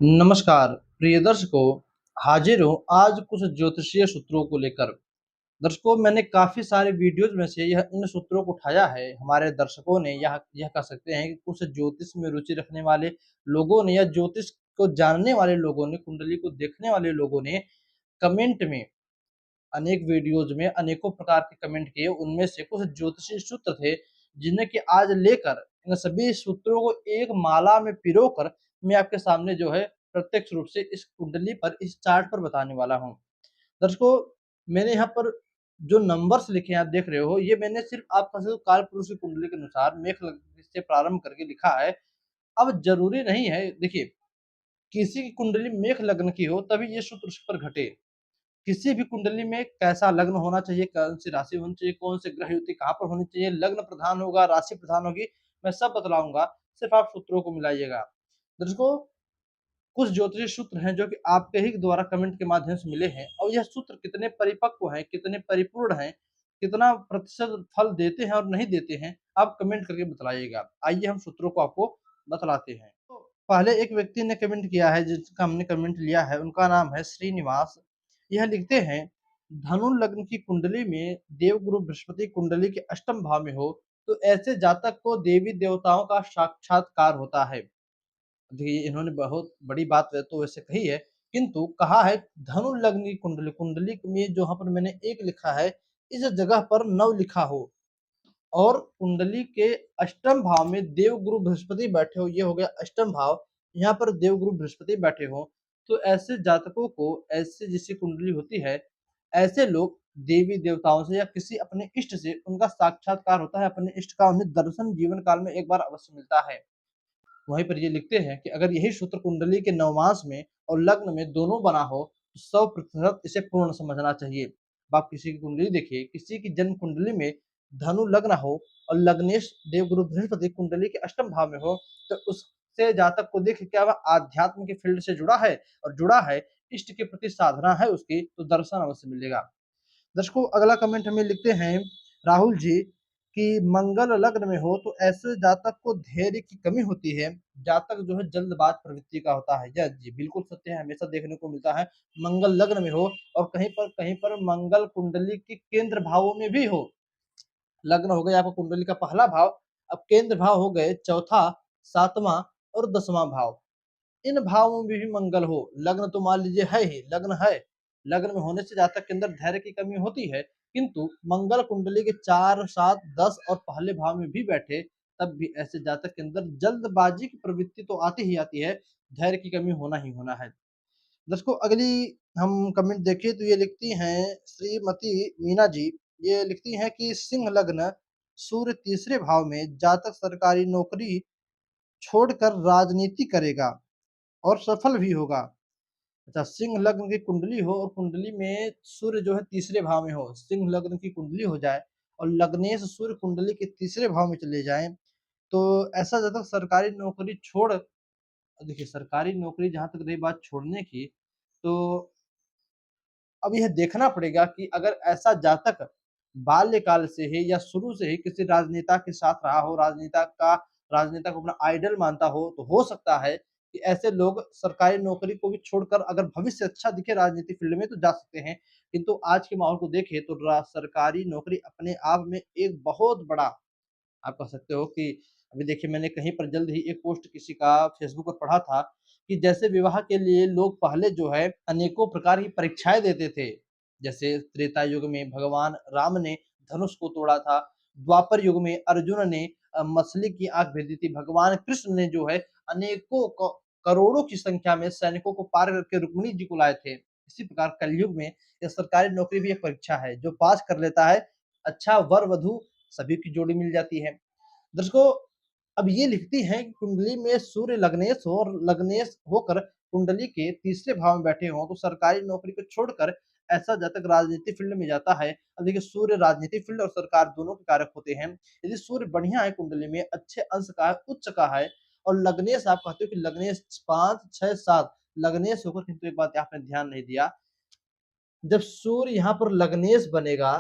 नमस्कार प्रिय दर्शकों। हाजिर हूँ आज कुछ ज्योतिषीय सूत्रों को लेकर। दर्शकों, मैंने काफी सारे वीडियोज में से यह इन सूत्रों को उठाया है। हमारे दर्शकों ने यह कह सकते हैं कि कुछ ज्योतिष में रुचि रखने वाले लोगों ने या ज्योतिष को जानने वाले लोगों ने, कुंडली को देखने वाले लोगों ने कमेंट में अनेक वीडियोज में अनेकों प्रकार के कमेंट किए। उनमें से कुछ ज्योतिषीय सूत्र थे जिन्हें कि आज लेकर इन सभी सूत्रों को एक माला में पिरोकर मैं आपके सामने जो है प्रत्यक्ष रूप से इस कुंडली पर, इस चार्ट पर बताने वाला हूँ। दर्शकों, मैंने यहाँ पर जो नंबर्स लिखे हैं आप देख रहे हो, ये मैंने सिर्फ आपका सिर्फ काल पुरुष की कुंडली के अनुसार मेष लग्न से प्रारंभ करके लिखा है। अब जरूरी नहीं है, देखिए, किसी की कुंडली मेष लग्न की हो तभी ये सूत्र उस पर घटे। किसी भी कुंडली में कैसा लग्न होना चाहिए, कौन सी राशि होनी चाहिए, कौन से ग्रह युति कहाँ पर होनी चाहिए, लग्न प्रधान होगा, राशि प्रधान होगी, मैं सब बतलाऊंगा। सिर्फ आप सूत्रों को मिलाइएगा। दर्शकों, कुछ ज्योतिष सूत्र हैं जो कि आपके ही द्वारा कमेंट के माध्यम से मिले हैं, और यह सूत्र कितने परिपक्व हैं, कितने परिपूर्ण हैं, कितना प्रतिशत फल देते हैं और नहीं देते हैं, आप कमेंट करके बतलाइएगा। आइए हम सूत्रों को आपको बतलाते हैं। तो पहले एक व्यक्ति ने कमेंट किया है, जिसका हमने कमेंट लिया है, उनका नाम है श्रीनिवास। यह लिखते हैं, धनु लग्न की कुंडली में देवगुरु बृहस्पति कुंडली के अष्टम भाव में हो तो ऐसे जातक को देवी देवताओं का साक्षात्कार होता है। देखिए, इन्होंने बहुत बड़ी बात तो वैसे कही है, किंतु कहा है धनु लग्न की कुंडली, कुंडली में जो यहाँ पर मैंने एक लिखा है, इस जगह पर 9 लिखा हो और कुंडली के अष्टम भाव में देवगुरु बृहस्पति बैठे हो, ये हो गया अष्टम भाव, यहाँ पर देवगुरु बृहस्पति बैठे हो, तो ऐसे जातकों को, ऐसे जिसकी कुंडली होती है, ऐसे लोग देवी देवताओं से या किसी अपने इष्ट से उनका साक्षात्कार होता है। अपने इष्ट का उन्हें दर्शन जीवन काल में एक बार अवश्य मिलता है। वहीं पर ये लिखते हैं कि अगर यही सूत्र कुंडली के नवमांश में और लग्न में दोनों बना हो तो 100% इसे पूर्ण समझना चाहिए। अब आप किसी की कुंडली देखिए, किसी की जन्म कुंडली में धनु लग्न हो और लग्नेश देवगुरु बृहस्पति कुंडली के अष्टम भाव में हो, तो उससे जातक को देख क्या वह आध्यात्म के फील्ड से जुड़ा है, और जुड़ा है, इष्ट के प्रति साधना है उसकी, तो दर्शन अवश्य मिलेगा। दर्शकों, अगला कमेंट हमें लिखते हैं राहुल जी कि मंगल लग्न में हो तो ऐसे जातक को धैर्य की कमी होती है। जातक जो है जल्दबाज प्रवृत्ति का होता है। यह जी बिल्कुल सत्य है, हमेशा देखने को मिलता है। मंगल लग्न में हो और कहीं पर मंगल कुंडली के केंद्र भावों में भी हो। लग्न हो गया आपका कुंडली का पहला भाव, अब केंद्र भाव हो गए चौथा, सातवां और 10वां भाव। इन भावों में भी मंगल हो, लग्न तो मान लीजिए है ही, लग्न है, लग्न में होने से जातक के अंदर धैर्य की कमी होती है, किंतु मंगल कुंडली के 4, 7, 10 और पहले भाव में भी बैठे, तब भी ऐसे जातक के अंदर जल्दबाजी की प्रवृत्ति तो आती ही आती है, धैर्य की कमी होना ही होना है। दोस्तों, अगली हम कमेंट देखें तो ये लिखती हैं श्रीमती मीना जी। ये लिखती हैं कि सिंह लग्न, सूर्य तीसरे भाव में, जातक सरकारी नौकरी छोड़कर राजनीति करेगा और सफल भी होगा। अच्छा, सिंह लग्न की कुंडली हो और कुंडली में सूर्य जो है तीसरे भाव में हो, सिंह लग्न की कुंडली हो जाए और लग्नेश सूर्य कुंडली के तीसरे भाव में चले जाएं, तो ऐसा जातक सरकारी नौकरी छोड़, देखिए सरकारी नौकरी जहां तक रही बात छोड़ने की, तो अब यह देखना पड़ेगा कि अगर ऐसा जातक बाल्यकाल से ही या शुरू से ही किसी राजनेता के साथ रहा हो, राजनेता को अपना आइडल मानता हो, तो हो सकता है कि ऐसे लोग सरकारी नौकरी को भी छोड़कर अगर भविष्य अच्छा दिखे राजनीति फील्ड में तो जा सकते हैं। किंतु आज के माहौल को देखें तो सरकारी नौकरी अपने आप में एक बहुत बड़ा, आप कह सकते हो कि, अभी देखिए मैंने कहीं पर जल्द ही एक पोस्ट किसी का फेसबुक पर पढ़ा था कि जैसे विवाह के लिए लोग पहले जो है अनेकों प्रकार की परीक्षाएं देते थे। जैसे त्रेता युग में भगवान राम ने धनुष को तोड़ा था, द्वापर युग में अर्जुन ने मछली की आंख भेज दी थी, भगवान कृष्ण ने जो है अनेकों करोड़ों की संख्या में सैनिकों को पार करके रुक्मिणी जी को लाए थे। इसी प्रकार कलयुग में यह सरकारी नौकरी भी एक परीक्षा है, जो पास कर लेता है, अच्छा वर वधु सभी की जोड़ी मिल जाती है। दर्शकों, अब ये लिखती हैं कि कुंडली में सूर्य लग्नेश हो और लग्नेश होकर कुंडली के तीसरे भाव में बैठे हों तो सरकारी नौकरी को छोड़कर ऐसा जातक राजनीति फील्ड में जाता है। अब देखिए, सूर्य राजनीति फील्ड और सरकार दोनों के कारक होते हैं। यदि सूर्य बढ़िया है, कुंडली में अच्छे अंश का है, उच्च का है, और लग्नेश आप कहते हो कि लग्नेश 5, 6, 7 लग्नेश होकर, किंतु एक बात आपने ध्यान नहीं दिया, जब सूर्य यहाँ पर लग्नेश बनेगा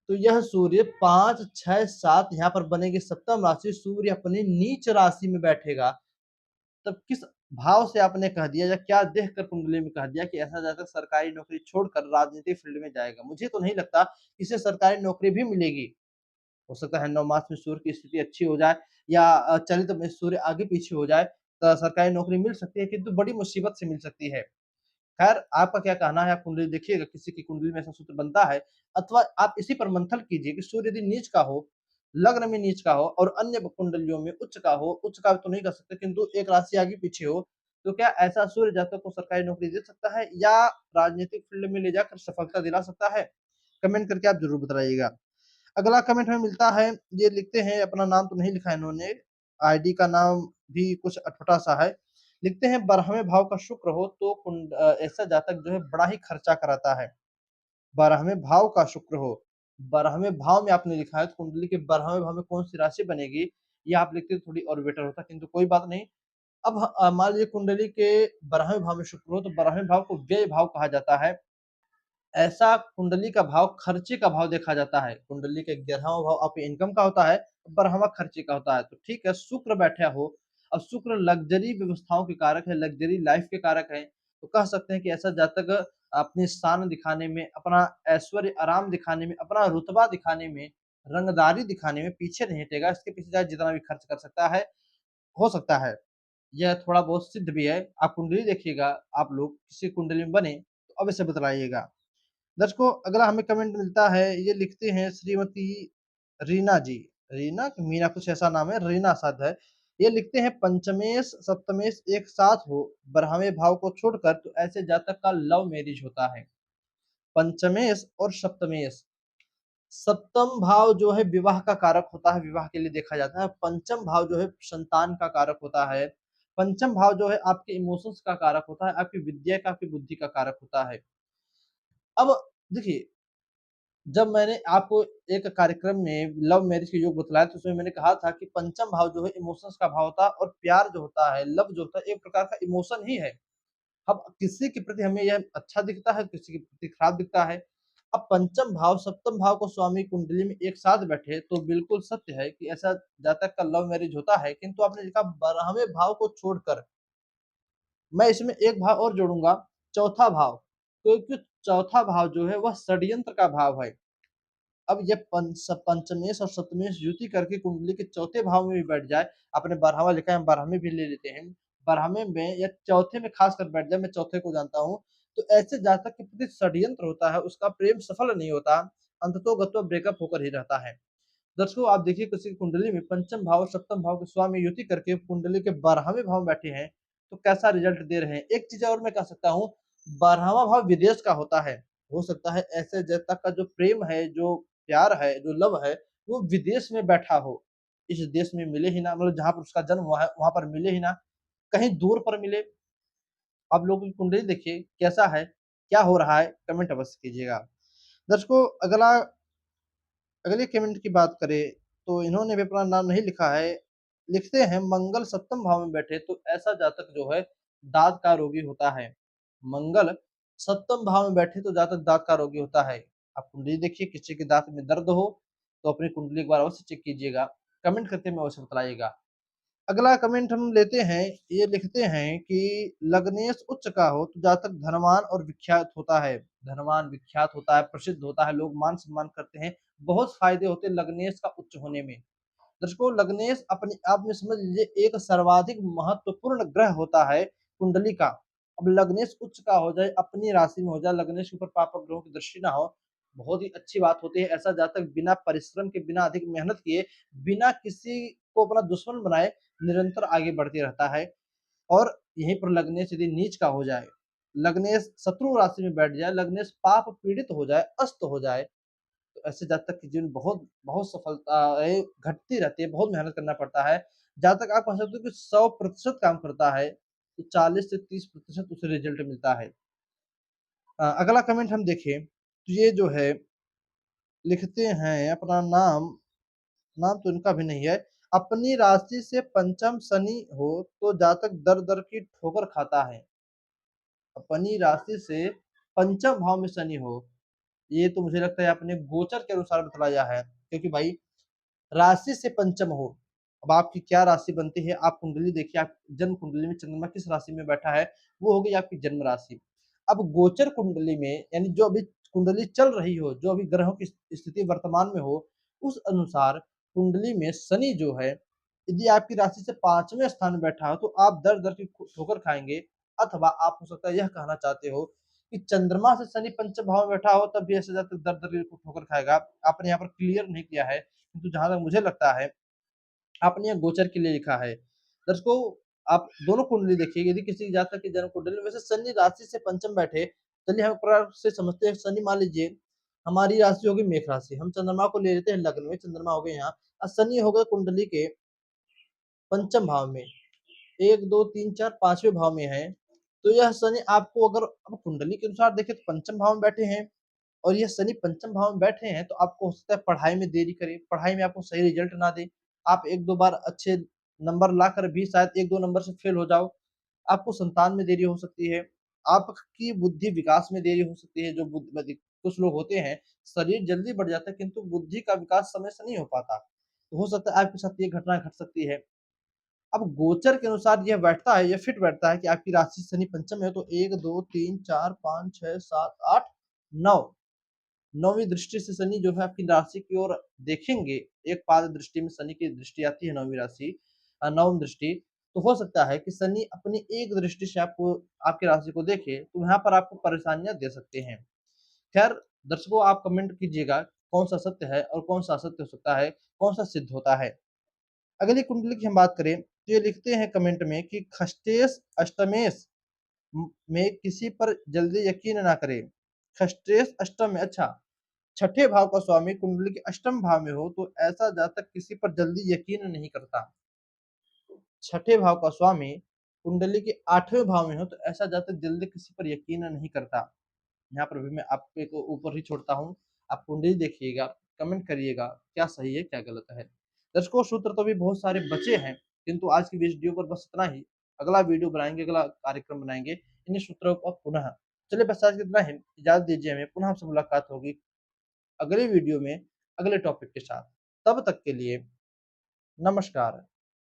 तो यह सूर्य 5, 6, 7 यहाँ पर बनेगी सप्तम राशि, सूर्य अपनी नीच राशि में बैठेगा, तब किस भाव से आपने कह दिया या क्या देखकर कुंडली में कह दिया कि ऐसा जातक सरकारी नौकरी छोड़कर राजनीतिक फील्ड में जाएगा? मुझे तो नहीं लगता इसे सरकारी नौकरी भी मिलेगी। हो सकता है 9 मास में सूर्य की स्थिति अच्छी हो जाए या चलित में सूर्य आगे-पीछे हो जाए, तो सरकारी नौकरी मिल सकती है, किंतु बड़ी मुसीबत से मिल सकती है। खैर, आपका क्या कहना है? आप कुंडली देखिएगा, किसी की कुंडली में ऐसा सूत्र बनता है अथवा आप इसी पर मंथन कीजिए कि सूर्य यदि नीच का हो, लग्न में नीच का हो और अन्य कुंडलियों में उच्च का हो, उच्च का तो नहीं कह सकते किंतु एक राशि आगे-पीछे हो, तो क्या ऐसा सूर्य जातक को सरकारी नौकरी दे सकता है या राजनीतिक फील्ड में ले जाकर सफलता दिला सकता है? कमेंट करके आप ज़रूर बताइएगा। अगला कमेंट हमें मिलता है, ये लिखते हैं, अपना नाम तो नहीं लिखा है इन्होंने, आईडी का नाम भी कुछ अटपटा-सा है। लिखते हैं 12वें भाव का शुक्र हो तो ऐसा जातक जो है बड़ा ही खर्चा कराता है। 12वें भाव का शुक्र हो, 12वें भाव में आपने लिखा है तो कुंडली के 12वें भाव में कौन-सी राशि बनेगी, ये आप लिखते तो थोड़ी और बेटर होता, किंतु कोई बात नहीं। अब मान लीजिए कुंडली के 12वें भाव में शुक्र हो तो 12वें भाव को व्यय भाव कहा जाता है। ऐसा कुंडली का भाव खर्चे का भाव देखा जाता है। कुंडली के 11वां भाव आपके इनकम का होता है, 12वां खर्चे का होता है। तो ठीक है, शुक्र बैठा हो, अब शुक्र लग्ज़री व्यवस्थाओं के कारक है, लग्ज़री लाइफ़ के कारक है, तो कह सकते हैं कि ऐसा जातक अपनी शान दिखाने में, अपना ऐश्वर्य आराम दिखाने में, अपना रुतबा दिखाने में, रंगदारी दिखाने में पीछे नहीं हटेगा। इसके पीछे चाहे जितना भी खर्च कर सकता है, हो सकता है। यह थोड़ा बहुत सिद्ध भी है। आप कुंडली देखिएगा, आप लोग किसी कुंडली में बने, तो अवश्य बतलाइएगा। दर्शकों, अगला हमें कमेंट मिलता है, ये लिखते हैं श्रीमती रीना जी, रीना कि मीना कुछ ऐसा नाम है, रीना शायद है। ये लिखते हैं पंचमेश, सप्तमेश एक साथ हो, 12वें भाव को छोड़कर तो ऐसे जातक का लव मैरिज होता है। पंचमेश और सप्तमेश, सप्तम भाव जो है विवाह का कारक होता है, विवाह के लिए देखा जाता है। पंचम भाव जो है संतान का कारक होता है। पंचम भाव जो है आपके इमोशंस का कारक होता है, आपकी विद्या का, आपकी बुद्धि का कारक होता है। अब देखिए, जब मैंने आपको एक कार्यक्रम में लव मैरिज के योग बतलाया तो उसमें मैंने कहा था कि पंचम भाव जो है इमोशंस का भाव होता है और प्यार जो होता है, लव जो होता है, एक प्रकार का इमोशन ही है। अब किसी के प्रति हमें यह अच्छा दिखता है, किसी के प्रति खराब दिखता है। अब पंचम भाव, सप्तम भाव को स्वामी कुंडली में एक साथ बैठे तो बिल्कुल सत्य है कि ऐसा जातक का लव मैरिज होता है, किंतु आपने लिखा 12वें भाव को छोड़कर। मैं इसमें एक भाव और जोड़ूँगा, चौथा भाव, क्योंकि चौथा भाव जो है वह षड्यंत्र का भाव है। अब ये पंचमेश और सप्तमेश युति करके कुंडली के चौथे भाव में भी बैठ जाए, आपने 12वां लिखा है, हम 12वें भी ले लेते हैं। 12वें में या चौथे में खासकर बैठ जाए, मैं चौथे को जानता हूँ, तो ऐसे जातक के प्रति षड्यंत्र होता है, उसका प्रेम सफल नहीं होता, अंततोगत्वा ब्रेकअप होकर ही रहता है। दर्शकों, आप देखिए किसी की कुंडली में पंचम भाव, सप्तम भाव के स्वामी युति करके कुंडली के 12वें भाव में बैठे हैं, तो कैसा रिजल्ट दे रहे हैं। एक चीज़ और मैं कह सकता हूँ, 12वां भाव विदेश का होता है। हो सकता है ऐसे जातक का जो प्रेम है, जो प्यार है, जो लव है, वो विदेश में बैठा हो। इस देश में मिले ही ना, मतलब जहाँ पर उसका जन्म हुआ है, वहाँ पर मिले ही ना, कहीं दूर पर मिले। आप लोगों की कुंडली देखिए कैसा है, क्या हो रहा है, कमेंट अवश्य कीजिएगा। दर्शकों, अगले कमेंट की बात करें, तो इन्होंने भी अपना नाम नहीं लिखा है। लिखते हैं मंगल सप्तम भाव में बैठे तो ऐसा जातक जो है दाँत का रोगी होता है। मंगल सप्तम भाव में बैठे तो जातक दाँत का रोगी होता है। आप कुंडली देखिए, किसी के दाँत में दर्द हो तो अपनी कुंडली एक बार अवश्य चेक कीजिएगा। कमेंट करके हमें अवश्य बताइएगा। अगला कमेंट हम लेते हैं, ये लिखते हैं कि लग्नेश उच्च का हो तो जातक धनवान और विख्यात होता है। धनवान, विख्यात होता है, प्रसिद्ध होता है, लोग मान-सम्मान करते हैं। बहुत फ़ायदे होते हैं लग्नेश का उच्च होने में। दर्शकों, लग्नेश अपने आप में समझ लीजिए एक सर्वाधिक महत्वपूर्ण ग्रह होता है कुंडली का। अब लग्नेश उच्च का हो जाए, अपनी राशि में हो जाए, लग्नेश के ऊपर पाप ग्रहों की दृष्टि ना हो, बहुत ही अच्छी बात होती है। ऐसा जातक बिना परिश्रम के, बिना अधिक मेहनत किए, बिना किसी को अपना दुश्मन बनाए निरंतर आगे बढ़ते रहता है। और यहीं पर लग्नेश यदि नीच का हो जाए, लग्नेश शत्रु राशि में बैठ जाए, लग्नेश पाप पीड़ित हो जाए, अस्त हो जाए, तो ऐसे जातक के जीवन बहुत बहुत सफलताएँ घटती रहती है, बहुत मेहनत करना पड़ता है। जहाँ तक आप कह सकते हो कि 100% काम करता है, तो 40 से 30% उसे रिज़ल्ट मिलता है। अगला कमेंट हम देखें, तो ये जो है लिखते हैं अपना नाम, नाम तो इनका भी नहीं है। अपनी राशि से पंचम शनि हो, तो जातक दर-दर की ठोकर खाता है। अपनी राशि से पंचम भाव में शनि हो, ये तो मुझे लगता है आपने गोचर के अनुसार बतलाया है, क्योंकि भाई राशि से पंचम हो, अब आपकी क्या राशि बनती है, आप कुंडली देखिए, आप जन्म कुंडली में चंद्रमा किस राशि में बैठा है, वो हो गई आपकी जन्म राशि। अब गोचर कुंडली में यानी जो अभी कुंडली चल रही हो, जो अभी ग्रहों की स्थिति वर्तमान में हो, उस अनुसार कुंडली में शनि जो है, यदि आपकी राशि से 5वें स्थान में बैठा हो, तो आप दर-दर की ठोकर खाएँगे, अथवा आप हो सकता है यह कहना चाहते हो कि चंद्रमा से शनि पंचम भाव में बैठा हो, तब भी ऐसे जाकर दर-दर की ठोकर खाएगा। आपने यहाँ पर क्लियर नहीं किया है, किंतु जहाँ तक मुझे लगता है आपने यहाँ गोचर के लिए लिखा है। दर्शकों, आप दोनों कुंडली देखिए, यदि किसी जातक की जन्म कुंडली में वैसे शनि राशि से पंचम बैठे, चलिए हम एक प्रकार से समझते हैं। शनि मान लीजिए हमारी राशि होगी मेष राशि, हम चंद्रमा को ले लेते हैं लग्न में, चंद्रमा हो गए यहाँ और शनि हो गए कुंडली के पंचम भाव में, 1, 2, 3, 4 5वें भाव में है। तो यह शनि आपको अगर अब कुंडली के अनुसार देखें तो पंचम भाव में बैठे हैं और ये शनि पंचम भाव में बैठे हैं, तो आपको हो सकता है पढ़ाई में देरी करे, पढ़ाई में आपको सही रिजल्ट ना दे। आप 1-2 बार अच्छे नंबर लाकर भी शायद 1-2 नंबर से फेल हो जाओ। आपको संतान में देरी हो सकती है, आपकी बुद्धि विकास में देरी हो सकती है। जो कुछ लोग होते हैं, शरीर जल्दी बढ़ जाता है किंतु बुद्धि का विकास समय से नहीं हो पाता। तो हो सकता है आपके साथ ये घटना घट सकती है। अब गोचर के अनुसार यह बैठता है, यह फिट बैठता है कि आपकी राशि शनि पंचम में है, तो 1, 2, 3, 4, 5, 6, 7, 8, 9 9वीं दृष्टि से शनि जो है आपकी राशि की ओर देखेंगे। एक पाद दृष्टि में शनि की दृष्टि आती है, 9वीं राशि नवम दृष्टि। तो हो सकता है कि शनि अपनी एक दृष्टि से आपको आपकी राशि को देखे, तो यहाँ पर आपको परेशानियाँ दे सकते हैं। खैर दर्शकों, आप कमेंट कीजिएगा कौन-सा सत्य है और कौन-सा असत्य हो सकता है, कौन-सा सिद्ध होता है। अगली कुंडली की हम बात करें, तो ये लिखते हैं कमेंट में कि खष्टेश अष्टमेश में किसी पर जल्दी यकीन ना करें। खष्टेश अष्टम में, अच्छा, छठे भाव का स्वामी कुंडली के अष्टम भाव में हो, तो ऐसा जातक किसी पर जल्दी यकीन नहीं करता। छठे भाव का स्वामी कुंडली के 8वें भाव में हो, तो ऐसा जातक जल्दी किसी पर यकीन नहीं करता। यहाँ पर भी मैं आपके को ऊपर ही छोड़ता हूँ। आप कुंडली देखिएगा, कमेंट करिएगा क्या सही है, क्या गलत है। दर्शकों, सूत्र तो भी बहुत सारे बचे हैं, किंतु आज की वीडियो पर बस इतना ही। अगला वीडियो बनाएँगे, अगला कार्यक्रम बनाएँगे इन्हीं सूत्रों पर पुनः। चलिए बस आज इतना ही, इजाज़त दीजिए हमें, पुनः आपसे मुलाकात होगी अगले वीडियो में, अगले टॉपिक के साथ। तब तक के लिए नमस्कार।